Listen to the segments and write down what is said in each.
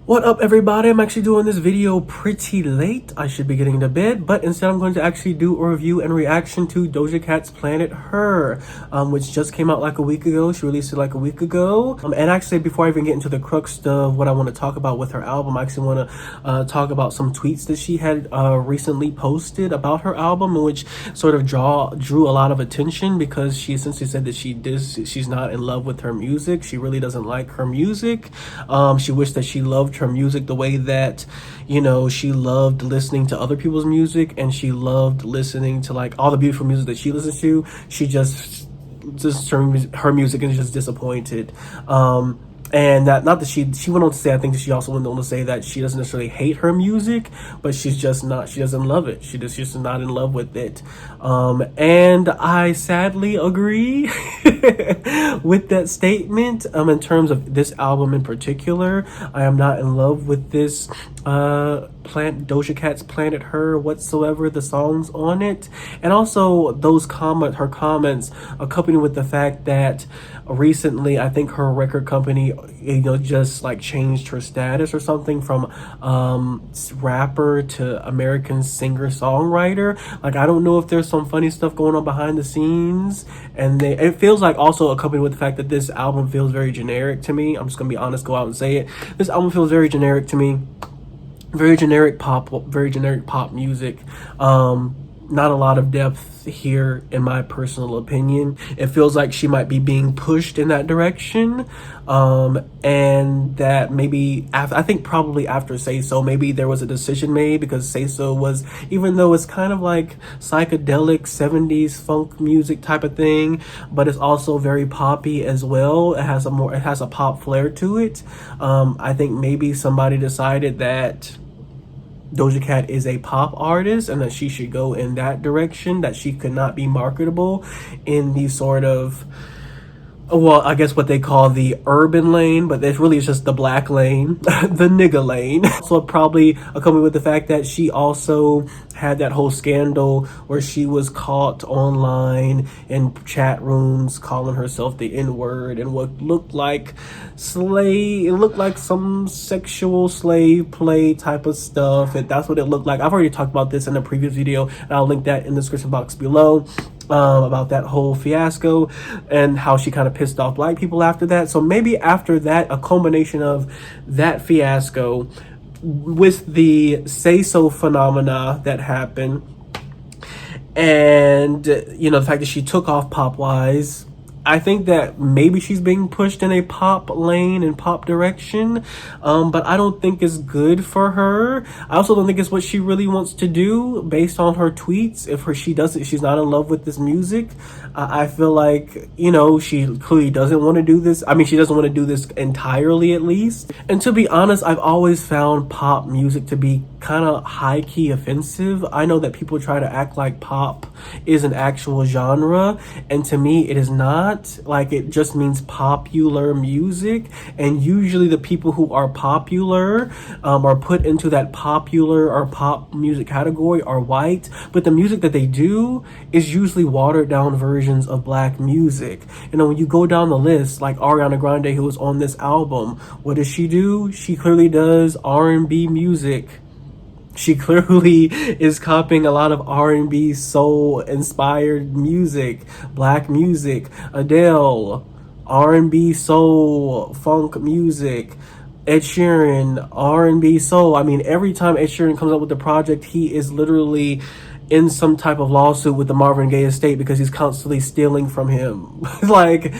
What up, everybody? I'm actually doing this video pretty late. I should be getting to bed, but instead I'm going to actually do a review and reaction to Doja Cat's Planet Her, which just came out like a week ago. She released it like a week ago. And actually, before I even get into the crux of what I want to talk about with her album, I actually want to talk about some tweets that she had recently posted about her album, which sort of drew a lot of attention because she essentially said that she's not in love with her music. She really doesn't like her music. She wished that she loved her music the way that, you know, she loved listening to other people's music, and she loved listening to like all the beautiful music that she listens to. She just her music is just disappointed. And that, not that she went on to say, I think that she also went on to say that she doesn't necessarily hate her music, but she doesn't love it. She's just not in love with it. And I sadly agree with that statement. In terms of this album in particular, I am not in love with this Doja Cat's Planet Her whatsoever, the songs on it. And also her comments accompanied with the fact that recently I think her record company, you know, just like changed her status or something from rapper to American singer-songwriter. Like, I don't know if there's some funny stuff going on behind the scenes, and it feels like also accompanied with the fact that this album feels very generic to me. I'm just gonna be honest, go out and say it. This album feels very generic to me. Very generic pop music. Not a lot of depth here, in my personal opinion. It feels like she might be being pushed in that direction, and that maybe I think probably after Say So, maybe there was a decision made, because Say So was, even though it's kind of like psychedelic 70s funk music type of thing, but it's also very poppy as well. It has a pop flair to it. I think maybe somebody decided that Doja Cat is a pop artist and that she should go in that direction, that she could not be marketable in the sort of, well, I guess what they call the urban lane, but it's really just the black lane, the nigga lane. So probably accompanied with the fact that she also had that whole scandal where she was caught online in chat rooms calling herself the N-word and what looked like some sexual slave play type of stuff. And that's what it looked like. I've already talked about this in a previous video, and I'll link that in the description box below. About that whole fiasco and how she kind of pissed off black people after that. So maybe after that, a combination of that fiasco with the Say So phenomena that happened, and, you know, the fact that she took off pop-wise, I think that maybe she's being pushed in a pop lane and pop direction, but I don't think it's good for her. I also don't think it's what she really wants to do based on her tweets. If she's not in love with this music, I feel like, you know, she clearly doesn't want to do this. I mean, she doesn't want to do this entirely, at least. And to be honest, I've always found pop music to be kind of high-key offensive. I know that people try to act like pop is an actual genre, and to me it is not. Like, it just means popular music, and usually the people who are popular are put into that popular or pop music category are white, but the music that they do is usually watered down versions of black music. You know, when you go down the list, like Ariana Grande, who was on this album, what does she do? She clearly does R&B music. She clearly is copying a lot of R&B, soul-inspired music, black music. Adele, R&B, soul, funk music. Ed Sheeran, R&B, soul. I mean, every time Ed Sheeran comes up with a project, he is literally in some type of lawsuit with the Marvin Gaye estate because he's constantly stealing from him. Like,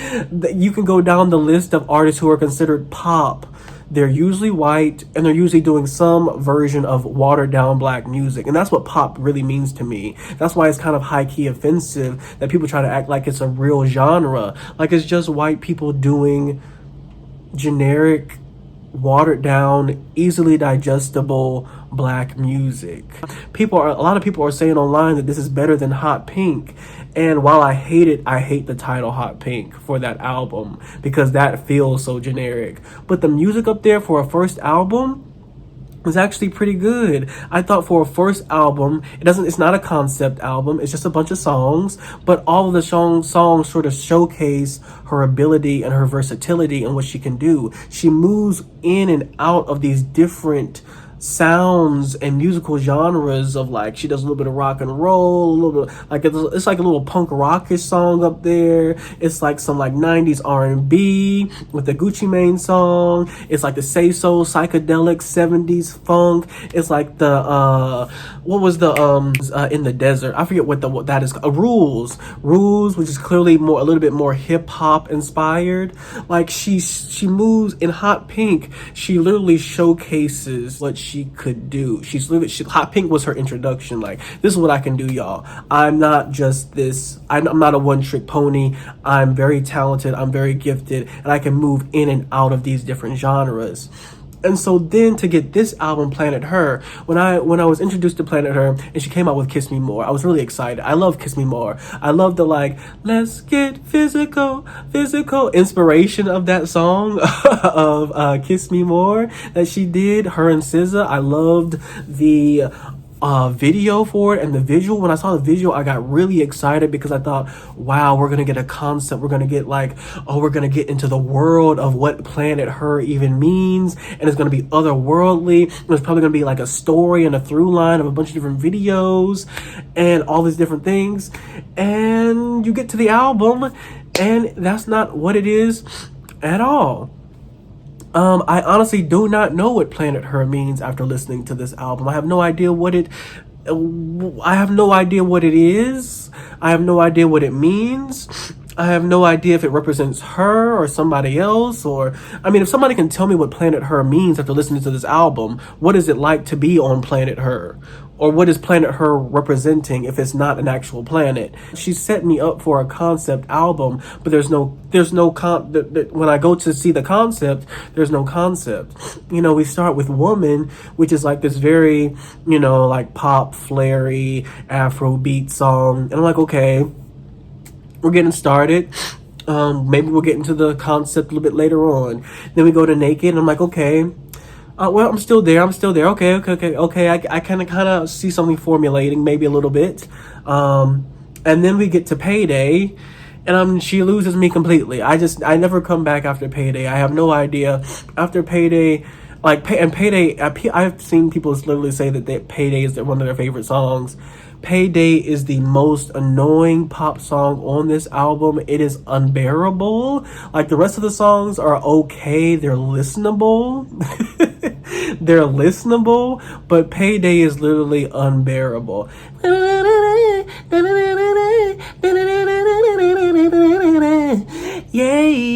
you can go down the list of artists who are considered pop. They're usually white, and they're usually doing some version of watered down black music. And that's what pop really means to me. That's why it's kind of high-key offensive that people try to act like it's a real genre. Like, it's just white people doing generic, watered down, easily digestible black music. A lot of people are saying online that this is better than Hot Pink, and while I hate it, I hate the title Hot Pink for that album because that feels so generic. But the music up there for a first album was actually pretty good. I thought for a first album, it's not a concept album, it's just a bunch of songs, but all of the songs sort of showcase her ability and her versatility and what she can do. She moves in and out of these different sounds and musical genres of, like, she does a little bit of rock and roll, a little bit like it's like a little punk rockish song up there. It's like some like 90s R&B with the Gucci Mane song. It's like the Say So psychedelic 70s funk. It's like the what was the in the desert, I forget what that is, rules, which is clearly a little bit more hip hop inspired. Like she moves in Hot Pink. She literally showcases what she could do. Hot Pink was her introduction. Like, this is what I can do, y'all. I'm not just this. I'm not a one-trick pony. I'm very talented. I'm very gifted, and I can move in and out of these different genres. And so then to get this album, Planet Her, when I was introduced to Planet Her and she came out with Kiss Me More, I was really excited. I love Kiss Me More. I love the, like, let's get physical inspiration of that song of Kiss Me More that she did, her and SZA. I loved the video for it and the visual. When I saw the visual, I got really excited because I thought, wow, we're gonna get a concept. We're gonna get we're gonna get into the world of what Planet Her even means, and it's gonna be otherworldly. There's probably gonna be like a story and a through line of a bunch of different videos and all these different things. And you get to the album, and that's not what it is at all. I honestly do not know what Planet Her means after listening to this album. I have no idea what it is. I have no idea what it means. I have no idea if it represents her or somebody else, or, I mean, if somebody can tell me what Planet Her means after listening to this album, what is it like to be on Planet Her? Or what is Planet Her representing if it's not an actual planet? She set me up for a concept album, but when I go to see the concept, there's no concept. You know, we start with Woman, which is like this very, like pop, flary, Afrobeat song. And I'm like, okay, we're getting started. Maybe we'll get into the concept a little bit later on. Then we go to Naked, and I'm like, okay, well, I'm still there. Okay. I kind of see something formulating, maybe a little bit. And then we get to Payday, and she loses me completely. I never come back after Payday. I have no idea after Payday. Payday, I've seen people literally say that Payday is one of their favorite songs. Payday is the most annoying pop song on this album. It is unbearable. Like, the rest of the songs are okay. They're listenable. But Payday is literally unbearable. Yay.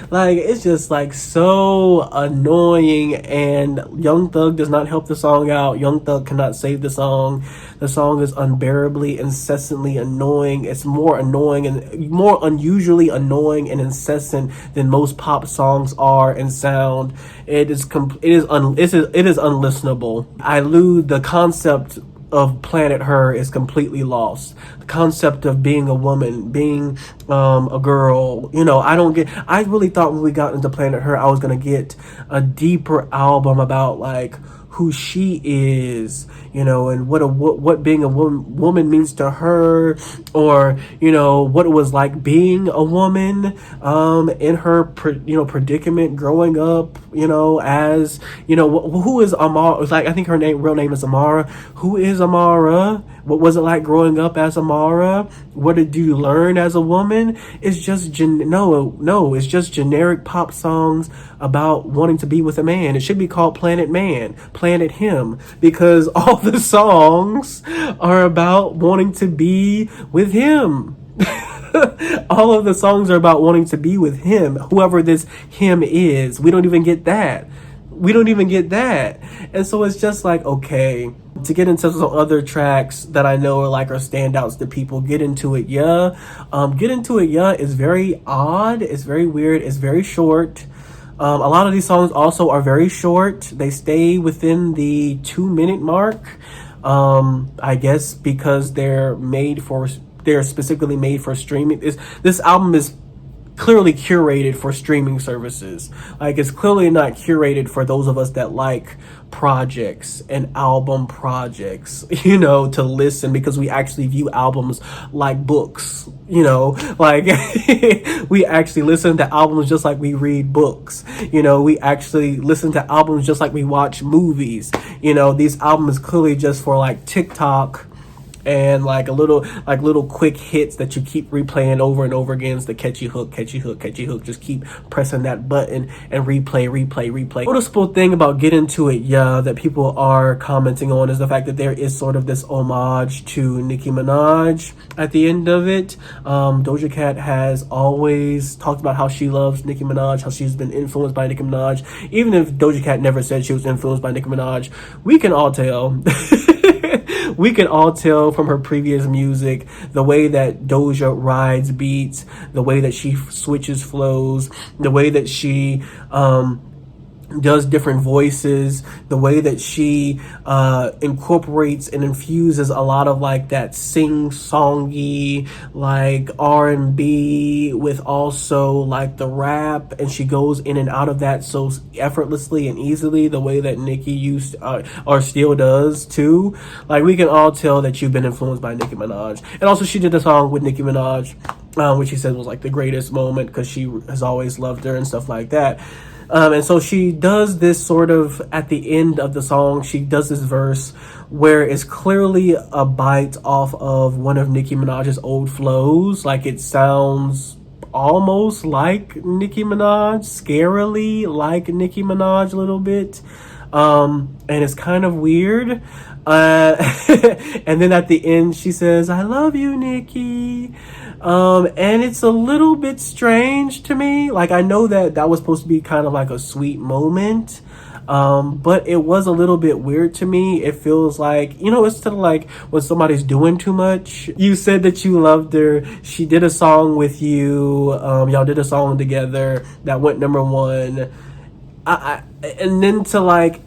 Like, it's just like so annoying, and Young Thug does not help the song out. Young Thug cannot save the song. The song is unbearably, incessantly annoying. It's more annoying and more unusually annoying and incessant than most pop songs are and sound. It is unlistenable. The concept of Planet Her is completely lost. The concept of being a woman, being a girl, I really thought when we got into Planet Her, I was gonna get a deeper album about like who she is, and what being a woman means to her, or what it was like being a woman in her predicament growing up, as who is Amara? It's like, I think her real name is Amara. Who is Amara? What was it like growing up as Amara? What did you learn as a woman? It's just it's just generic pop songs about wanting to be with a man. It should be called Planet Man, Planet Him, because all the songs are about wanting to be with him. All of the songs are about wanting to be with him, whoever this him is. We don't even get that. And so it's just like, okay, to get into some other tracks that I know are standouts to people. Get Into It, Yeah. Get Into It, Yeah is very odd. It's very weird. It's very short. A lot of these songs also are very short. They stay within the 2-minute mark. I guess because they're specifically made for streaming. This album is clearly curated for streaming services. Like, it's clearly not curated for those of us that like projects and album projects, you know, to listen, because we actually view albums like books, you know, like we actually listen to albums just like we read books, you know, we actually listen to albums just like we watch movies, you know. These albums clearly just for like TikTok and like little quick hits that you keep replaying over and over again. It's the catchy hook, catchy hook, catchy hook. Just keep pressing that button and replay. Noticeable thing about Get Into It, yeah, that people are commenting on is the fact that there is sort of this homage to Nicki Minaj at the end of it. Doja Cat has always talked about how she loves Nicki Minaj, how she's been influenced by Nicki Minaj. Even if Doja Cat never said she was influenced by Nicki Minaj, we can all tell. We can all tell from her previous music, the way that Doja rides beats, the way that she switches flows, the way that she does different voices, the way that she incorporates and infuses a lot of like that sing-songy like R&B with also like the rap, and she goes in and out of that so effortlessly and easily, the way that Nicki used or still does too. Like, we can all tell that you've been influenced by Nicki Minaj. And also she did a song with Nicki Minaj, which she said was like the greatest moment because she has always loved her and stuff like that. And so she does this sort of, at the end of the song, she does this verse where it's clearly a bite off of one of Nicki Minaj's old flows. Like, it sounds almost like Nicki Minaj, scarily like Nicki Minaj a little bit. And it's kind of weird. And then at the end, she says, "I love you, Nicki." And it's a little bit strange to me. Like, I know that that was supposed to be kind of like a sweet moment, but it was a little bit weird to me. It feels like, you know, it's sort of like when somebody's doing too much. You said that you loved her. She did a song with you. Y'all did a song together that went #1. And then to like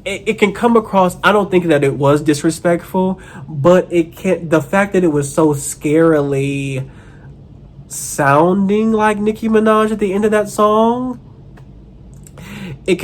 it can come across, I don't think that it was disrespectful, but it can't, the fact that it was so scarily sounding like Nicki Minaj at the end of that song, it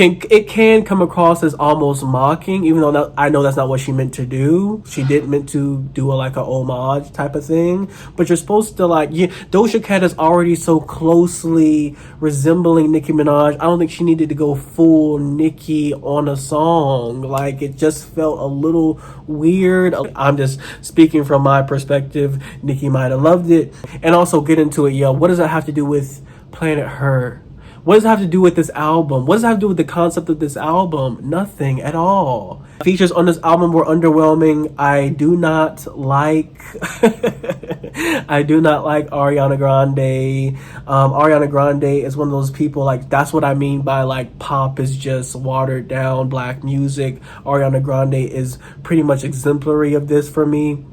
can come across as almost mocking, even though I know that's not what she meant to do. She didn't meant to do like a homage type of thing, but you're supposed to like, Doja Cat is already so closely resembling Nicki Minaj. I don't think she needed to go full Nicki on a song. Like, it just felt a little weird. I'm just speaking from my perspective. Nicki might have loved it. And also, Get Into It, yo, what does that have to do with Planet Her? What does it have to do with this album? What does it have to do with the concept of this album? Nothing at all. Features on this album were underwhelming. I do not like Ariana Grande. Ariana Grande is one of those people, like, that's what I mean by like pop is just watered down black music. Ariana Grande is pretty much exemplary of this for me.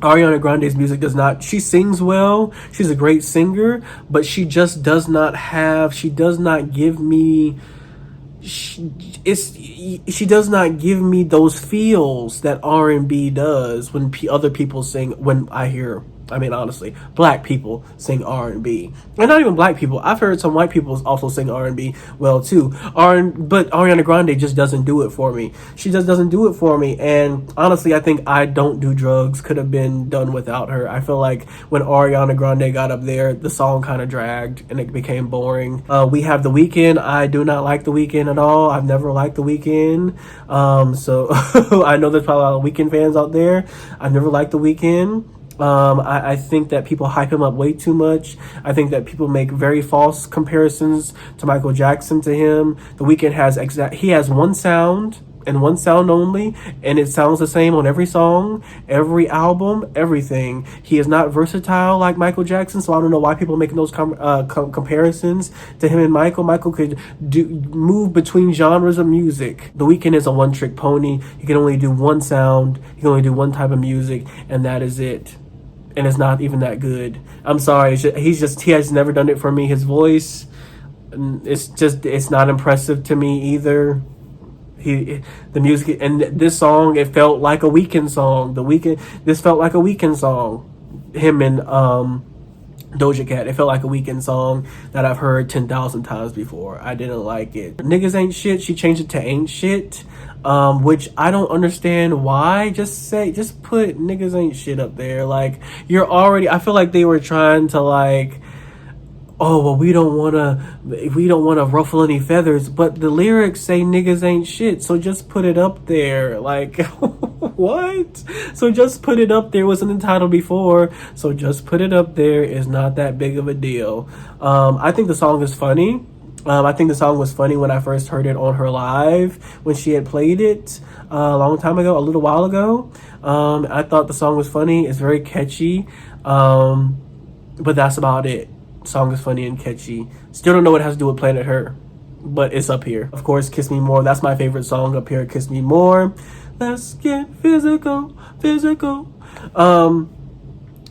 Ariana Grande's music does not, she sings well, she's a great singer, but she just does not give me, she does not give me those feels that R&B does when other people sing, honestly, black people sing R&B. And not even black people. I've heard some white people also sing R&B well too. But Ariana Grande just doesn't do it for me. She just doesn't do it for me. And honestly, I think I Don't Do Drugs could have been done without her. I feel like when Ariana Grande got up there, the song kind of dragged and it became boring. We have The Weeknd. I do not like The Weeknd at all. I've never liked The Weeknd. So I know there's probably a lot of Weeknd fans out there. I've never liked The Weeknd. I think that people hype him up way too much. I think that people make very false comparisons to Michael Jackson to him. The Weeknd he has one sound and one sound only, and it sounds the same on every song, every album, everything. He is not versatile like Michael Jackson, so I don't know why people are making those comparisons to him and Michael. Michael could move between genres of music. The Weeknd is a one-trick pony. He can only do one sound. He can only do one type of music, and that is it. And it's not even that good. I'm sorry. He has never done it for me. His voice, it's not impressive to me either. The music, and this song, it felt like a Weeknd song. This felt like a Weeknd song. Him and Doja Cat. It felt like a Weeknd song that I've heard 10,000 times before. I didn't like it. Niggas ain't shit. She changed it to ain't shit, which I don't understand why. Just put niggas ain't shit up there. Like, you're already, I feel like they were trying to like, oh, well, we don't want to ruffle any feathers, but the lyrics say niggas ain't shit, so just put it up there. Like, what? So just put it up there. It wasn't entitled before, so just put it up there. It's not that big of a deal. I think the song is funny. I think the song was funny when I first heard it on her live, when she had played it a long time ago, a little while ago. I thought the song was funny. It's very catchy, but that's about it. Song is funny and catchy. Still don't know what it has to do with Planet Her, but it's up here. Of course, Kiss Me More. That's my favorite song up here. Kiss Me More. Let's get physical.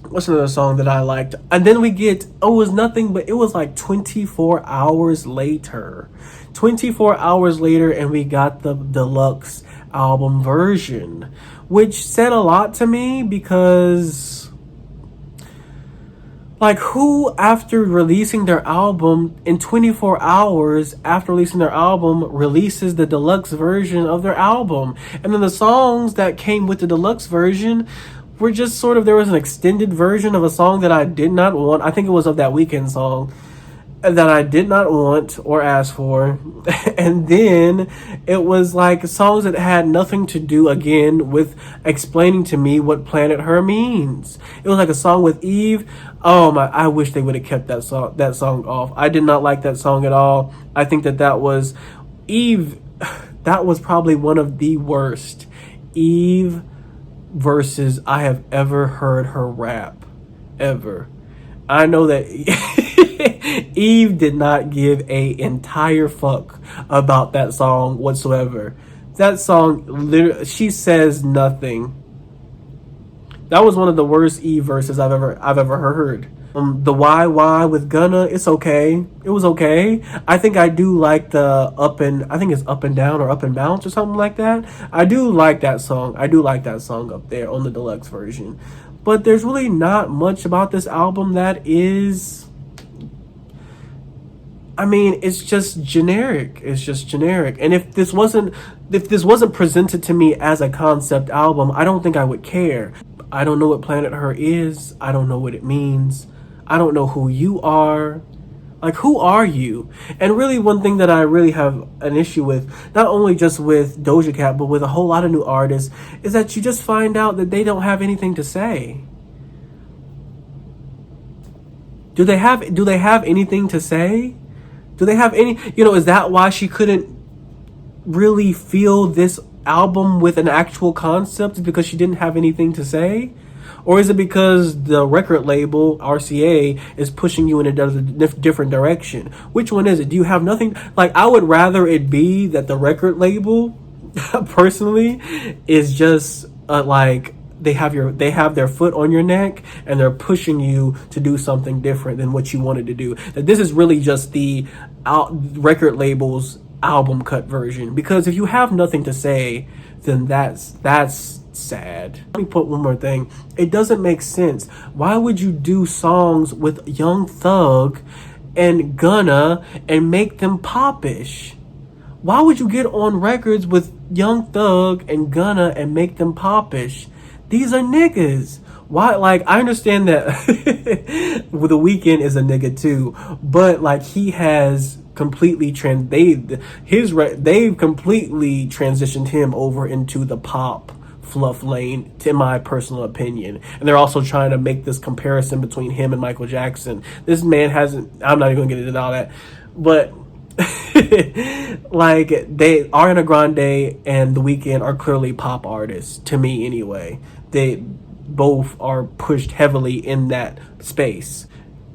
What's another song that I liked? And then we get, oh, it was nothing, but it was like 24 hours later. 24 hours later, and we got the deluxe album version, which said a lot to me because, like, who, after releasing their album, in 24 hours after releasing their album, releases the deluxe version of their album? And then the songs that came with the deluxe version were just sort of, there was an extended version of a song that I did not want. I think it was of that Weeknd song that I did not want or ask for. And then it was like songs that had nothing to do, again, with explaining to me what Planet Her means. It was like a song with Eve. Oh my, I wish they would have kept that song off. I did not like that song at all. I think that was Eve. That was probably one of the worst Eve verses I have ever heard her rap, ever. I know that Eve did not give a entire fuck about that song whatsoever. That song, literally, she says nothing. That was one of the worst Eve verses I've ever heard. The why with Gunna, it's okay. It was okay. I think I do like the I think it's Up and Down or Up and Bounce or something like that. I do like that song. I do like that song up there on the deluxe version. But there's really not much about this album that is, I mean, it's just generic. It's just generic. And if this wasn't presented to me as a concept album, I don't think I would care. I don't know what Planet Her is. I don't know what it means. I don't know who you are. Like, who are you? And really, one thing that I really have an issue with, not only just with Doja Cat, but with a whole lot of new artists, is that you just find out that they don't have anything to say. Do they have anything to say? Do they have any, is that why she couldn't really feel this album with an actual concept, because she didn't have anything to say? Or is it because the record label, RCA, is pushing you in a different direction? Which one is it? Do you have nothing? Like, I would rather it be that the record label, personally, is just like, they have their foot on your neck and they're pushing you to do something different than what you wanted to do. That this is really just the record label's album cut version. Because if you have nothing to say, then that's sad. Let me put one more thing. It doesn't make sense. Why would you do songs with Young Thug and Gunna and make them popish? Why would you get on records with Young Thug and Gunna and make them popish? These are niggas. Why? Like, I understand that The Weeknd is a nigga too, but like, he has completely they've completely transitioned him over into the pop fluff lane, in my personal opinion. And they're also trying to make this comparison between him and Michael Jackson. This man hasn't, I'm not even gonna get into all that, but like, Ariana Grande and The Weeknd are clearly pop artists, to me anyway. They both are pushed heavily in that space.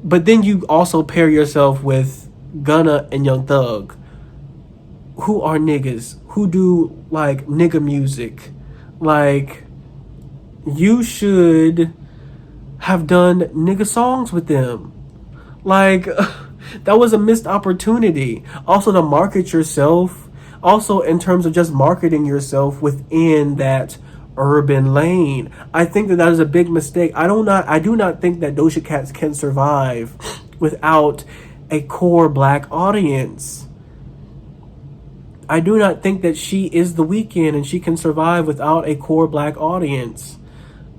But then you also pair yourself with Gunna and Young Thug, who are niggas, who do like nigga music. Like, you should have done nigga songs with them. Like, that was a missed opportunity. Also, to market yourself, also in terms of just marketing yourself within that urban lane. I think that that is a big mistake. I do not think that Doja Cat can survive without a core black audience. I do not think that she is The Weeknd and she can survive without a core black audience.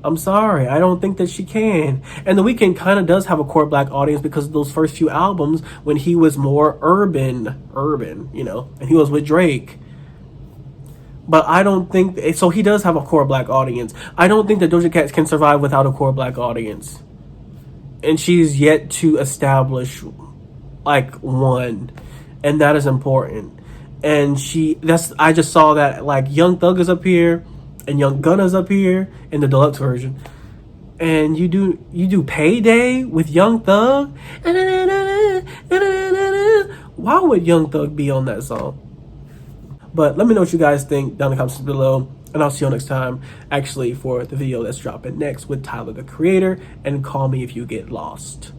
I'm sorry, I don't think that she can. And The Weeknd kind of does have a core black audience because of those first few albums when he was more urban, you know, and he was with Drake. But I don't think so. He does have a core black audience. I don't think that Doja Cat can survive without a core black audience, and she's yet to establish like one, and that is important. And I just saw that like Young Thug is up here, and Young Gunna's up here in the deluxe version, and you do Payday with Young Thug. Why would Young Thug be on that song? But let me know what you guys think down in the comments below. And I'll see you next time, actually, for the video that's dropping next with Tyler, the Creator. And call me if you get lost.